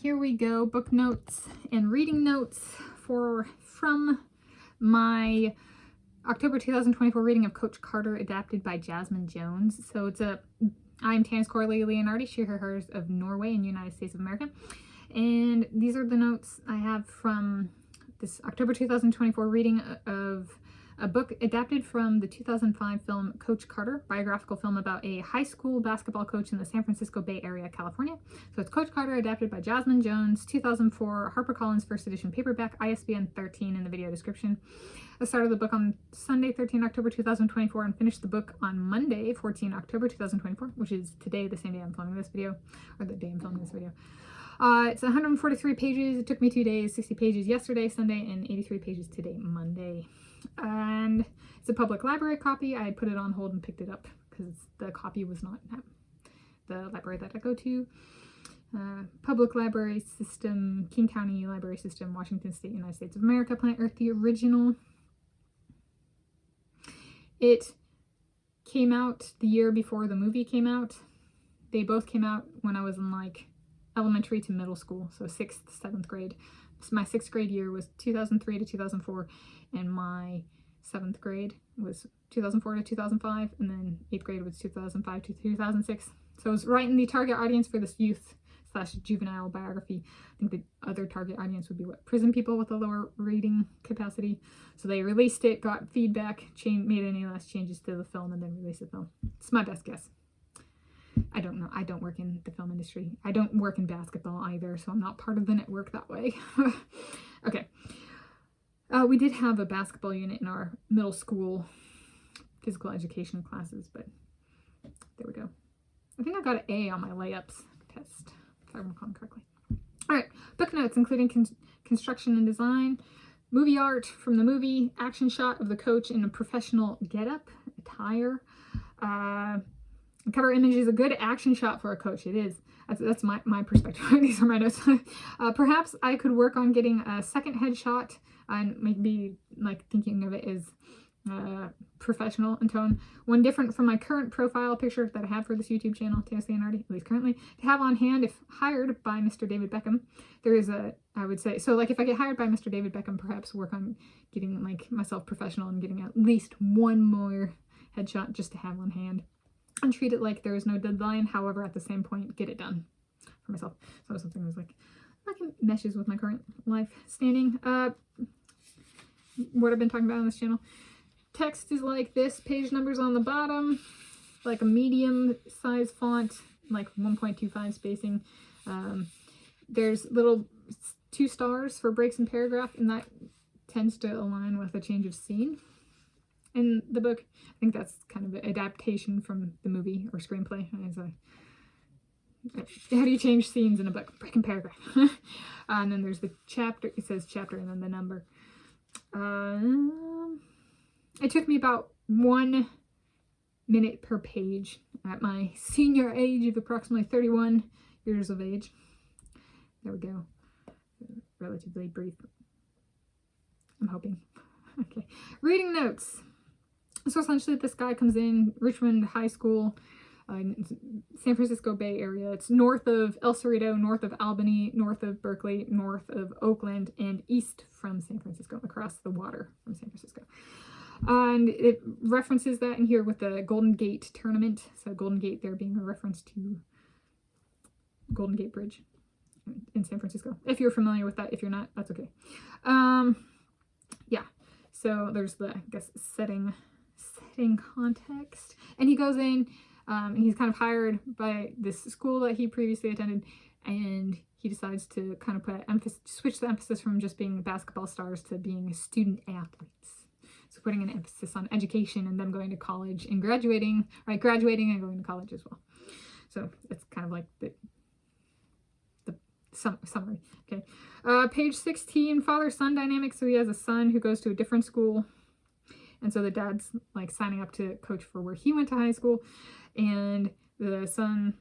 here we go, book notes and reading notes from my October 2024 reading of Coach Carter, adapted by Jasmine Jones. So I'm Tanis Coralee Leonhardi, she, her, hers of Norway in United States of America. And these are the notes I have from this October 2024 reading of a book adapted from the 2005 film Coach Carter, biographical film about a high school basketball coach in the San Francisco Bay Area, California. So it's Coach Carter, adapted by Jasmine Jones, 2004, HarperCollins first edition paperback, ISBN 13 in the video description. I started the book on Sunday, 13 October 2024, and finished the book on Monday, 14 October 2024, which is today, the same day I'm filming this video, or the day I'm filming this video. It's 143 pages. It took me 2 days, 60 pages yesterday, Sunday, and 83 pages today, Monday. And it's a public library copy. I put it on hold and picked it up because the copy was not at the library that I go to. Public library system, King County Library System, Washington State, United States of America, Planet Earth, the original. It came out the year before the movie came out. They both came out when I was in like elementary to middle school, so 6th, 7th grade. So my 6th grade year was 2003 to 2004, and my 7th grade was 2004 to 2005, and then 8th grade was 2005 to 2006. So it was right in the target audience for this youth/juvenile biography. I think the other target audience would be prison people with a lower reading capacity. So they released it, got feedback, made any last changes to the film, and then released the film. It's my best guess. I don't know. I don't work in the film industry. I don't work in basketball either, so I'm not part of the network that way. Okay. We did have a basketball unit in our middle school physical education classes, but there we go. I think I got an A on my layups test, if I recall correctly. All right. Book notes, including construction and design, movie art from the movie, action shot of the coach in a professional getup, attire, cover image is a good action shot for a coach. It is. That's my perspective. These are my notes. Perhaps I could work on getting a second headshot and maybe like thinking of it as professional in tone. One different from my current profile picture that I have for this YouTube channel, Tanis Leonhardi, at least currently, to have on hand if hired by Mr. David Beckham. There is I would say, so like if I get hired by Mr. David Beckham, perhaps work on getting like myself professional and getting at least one more headshot just to have on hand. And treat it like there is no deadline, however, at the same point, get it done for myself. So something was like meshes with my current life standing. What I've been talking about on this channel. Text is like this, page numbers on the bottom, like a medium size font, like 1.25 spacing. There's little 2 stars for breaks in paragraph, and that tends to align with a change of scene in the book. I think that's kind of an adaptation from the movie or screenplay. How do you change scenes in a book? Break in paragraph. And then there's the chapter. It says chapter and then the number. It took me about 1 minute per page at my senior age of approximately 31 years of age. There we go. Relatively brief, I'm hoping. Okay. Reading notes. So essentially this guy comes in Richmond High School, San Francisco Bay Area. It's north of El Cerrito, north of Albany, north of Berkeley, north of Oakland, and east from San Francisco, across the water from San Francisco. And it references that in here with the Golden Gate tournament. So Golden Gate there being a reference to Golden Gate Bridge in San Francisco. If you're familiar with that, if you're not, that's okay. Yeah. So there's the, I guess, setting context. And he goes in, and he's kind of hired by this school that he previously attended, and he decides to kind of switch the emphasis from just being basketball stars to being student athletes. So putting an emphasis on education and them going to college and graduating and going to college as well. So it's kind of like the summary. Okay. Page 16, father-son dynamic. So he has a son who goes to a different school. And so the dad's like signing up to coach for where he went to high school. And the son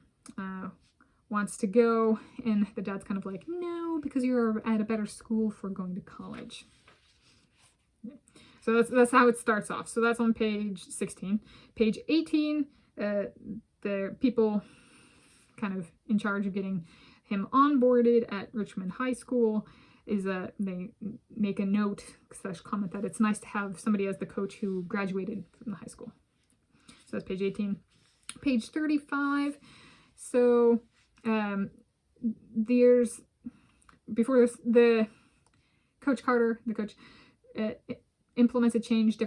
wants to go. And the dad's kind of like, no, because you're at a better school for going to college. Yeah. So that's how it starts off. So that's on page 16. Page 18, the people kind of in charge of getting him onboarded at Richmond High School is they make a note / comment that it's nice to have somebody as the coach who graduated from the high school. So that's page 18. Page 35. So there's, before this, the Coach Carter, the coach, implements a change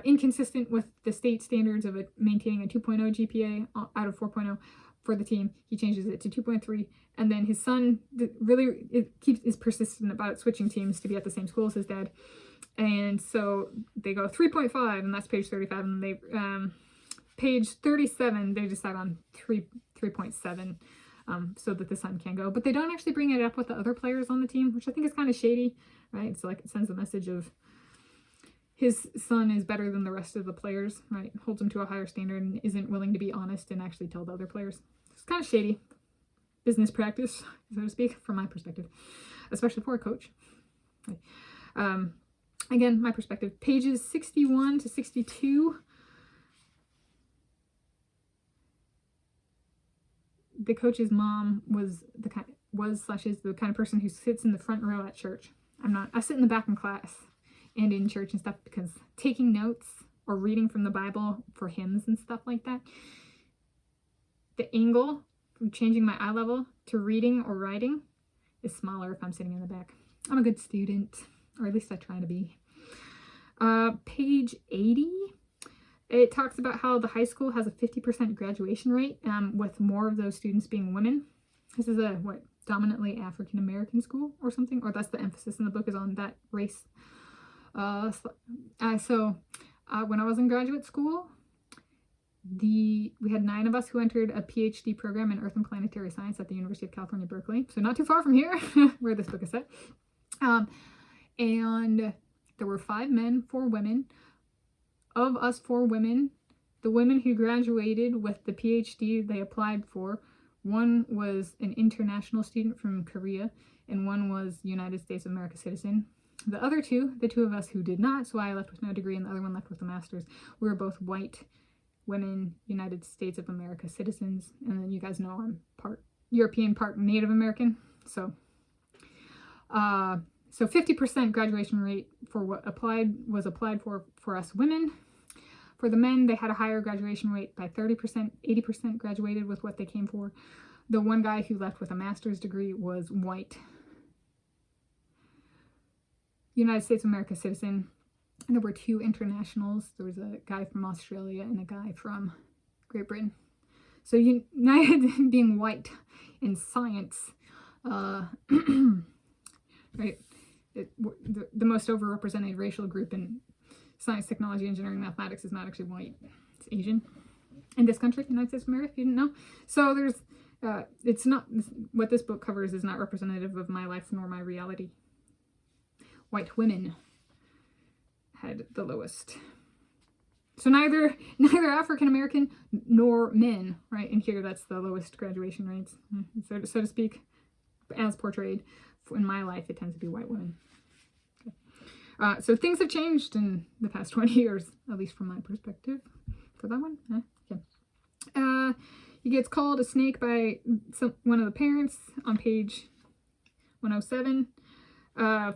inconsistent with the state standards of maintaining a 2.0 GPA out of 4.0 for the team. He changes it to 2.3, and then his son really is persistent about switching teams to be at the same school as his dad, and so they go 3.5, and that's page 35, and they page 37 they decide on 3.7. So that the son can go, but they don't actually bring it up with the other players on the team, which I think is kind of shady, right? It's like it sends a message of his son is better than the rest of the players, right? Holds him to a higher standard and isn't willing to be honest and actually tell the other players. It's kind of shady business practice, so to speak, from my perspective, especially for a coach. Right. Again, my perspective, pages 61 to 62. The coach's mom was / is the kind of person who sits in the front row at church. I sit in the back in class and in church and stuff, because taking notes or reading from the Bible for hymns and stuff like that, the angle from changing my eye level to reading or writing is smaller if I'm sitting in the back. I'm a good student, or at least I try to be. Page 80. It talks about how the high school has a 50% graduation rate, with more of those students being women. This is a, dominantly African-American school or something, or that's the emphasis in the book, is on that race. When I was in graduate school, we had 9 of us who entered a PhD program in Earth and Planetary Science at the University of California, Berkeley. So not too far from here, where this book is set. And there were 5 men, 4 women. Of us 4 women, the women who graduated with the PhD they applied for, one was an international student from Korea, and one was United States of America citizen. The other 2, the 2 of us who did not, so I left with no degree and the other one left with a master's, we were both white women, United States of America citizens, and then you guys know I'm part European, part Native American, so 50% graduation rate for what was applied for us women. For the men, they had a higher graduation rate by 30%. 80% graduated with what they came for. The one guy who left with a master's degree was white, United States of America citizen. And there were 2 internationals. There was a guy from Australia and a guy from Great Britain. So united being white in science, right? The most overrepresented racial group in science, technology, engineering, mathematics is not actually white. It's Asian. In this country, United States of America, if you didn't know. So there's, it's not, what this book covers is not representative of my life nor my reality. White women had the lowest. So neither African American nor men, right? And here that's the lowest graduation rates, so to speak, as portrayed. In my life, it tends to be white women. So things have changed in the past 20 years, at least from my perspective. For that one, okay. He gets called a snake by one of the parents on page 107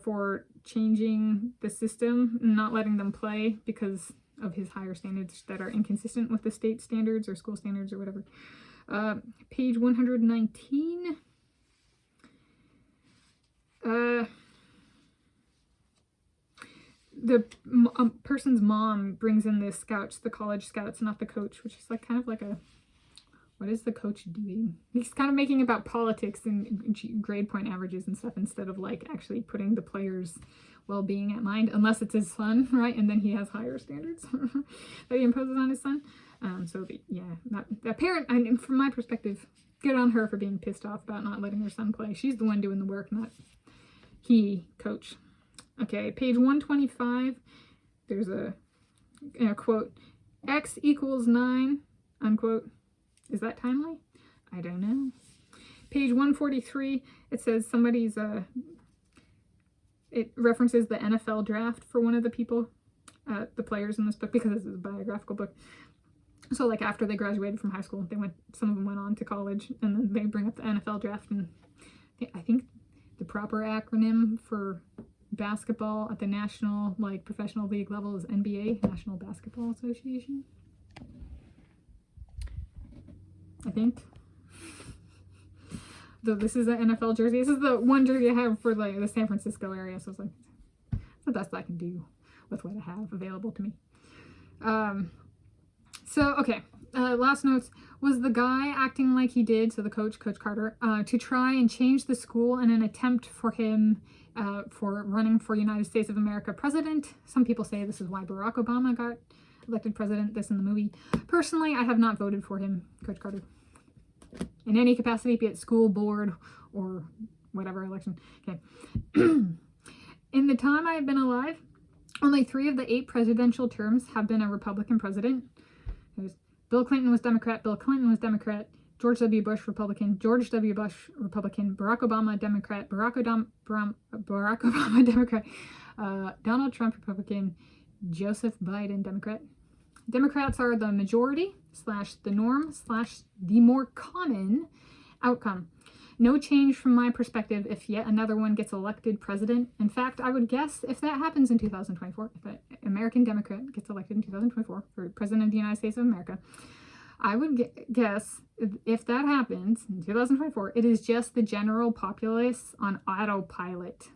for changing the system, not letting them play because of his higher standards that are inconsistent with the state standards or school standards or whatever. Page 119. The person's mom brings in the scouts, the college scouts, not the coach, which is like kind of like a, what is the coach doing? He's kind of making about politics and grade point averages and stuff instead of like actually putting the players' well-being at mind, unless it's his son, right? And then he has higher standards that he imposes on his son. That parent, and from my perspective, good on her for being pissed off about not letting her son play. She's the one doing the work, not he, coach. Okay, page 125, there's a quote, X equals 9, unquote. Is that timely? I don't know. Page 143, it says somebody's, it references the NFL draft for one of the people, the players in this book, because this is a biographical book. So like after they graduated from high school, some of them went on to college, and then they bring up the NFL draft, and I think the proper acronym for basketball at the national, like, professional league level is NBA, National Basketball Association. I think. Though this is an NFL jersey. This is the one jersey I have for like the San Francisco area, so it's like, it's the best I can do with what I have available to me. So, okay, last notes. Was the guy acting like he did, so the Coach Carter, to try and change the school in an attempt for him for running for United States of America president? Some people say this is why Barack Obama got elected president, this in the movie. Personally, I have not voted for him, Coach Carter, in any capacity, be it school board or whatever election. Okay. In the time I have been alive, only 3 of the 8 presidential terms have been a Republican president. Bill Clinton was Democrat, George W. Bush, Republican, George W. Bush, Republican, Barack Obama, Democrat, Barack Obama, Democrat, Donald Trump, Republican, Joseph Biden, Democrat. Democrats are the majority / the norm / the more common outcome. No change from my perspective if yet another one gets elected president. In fact, I would guess if that happens in 2024, if an American Democrat gets elected in 2024 for President of the United States of America, I would guess if that happens in 2024, it is just the general populace on autopilot.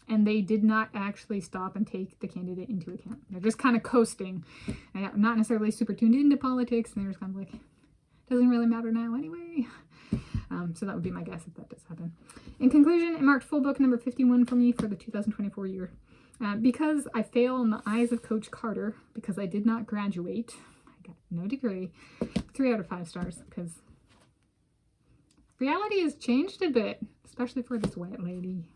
And they did not actually stop and take the candidate into account. They're just kind of coasting. I'm not necessarily super tuned into politics, and they're just kind of like, doesn't really matter now anyway. So that would be my guess if that does happen. In conclusion, it marked full book number 51 for me for the 2024 year. Because I fail in the eyes of Coach Carter, because I did not graduate, I got no degree, 3 out of 5 stars, because reality has changed a bit, especially for this white lady.